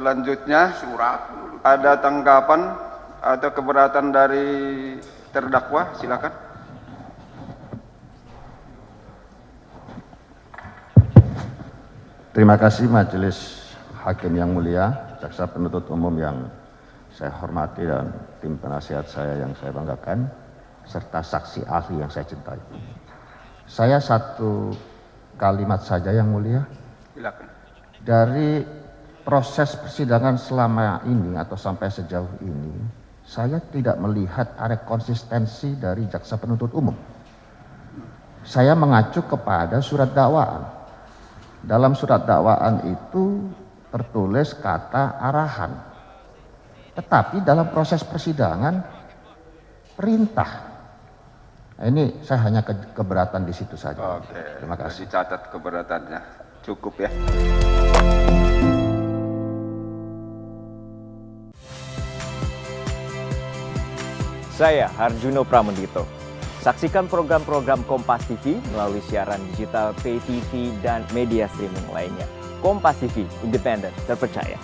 Selanjutnya ada tanggapan atau keberatan dari terdakwa, silakan. Terima kasih Majelis Hakim yang mulia, jaksa penuntut umum yang saya hormati dan tim penasihat saya yang saya banggakan, serta saksi ahli yang saya cintai. Saya satu kalimat saja yang mulia. Silakan. Dari proses persidangan selama ini atau sampai sejauh ini, saya tidak melihat ada konsistensi dari jaksa penuntut umum. Saya mengacu kepada surat dakwaan. Dalam surat dakwaan itu tertulis kata arahan. Tetapi dalam proses persidangan perintah. Nah, ini saya hanya keberatan di situ saja. Oke, terima kasih. dicatat keberatannya. Cukup ya. Saya Harjuno Pramendito. Saksikan program-program Kompas TV melalui siaran digital, pay TV, dan media streaming lainnya. Kompas TV, independen, terpercaya.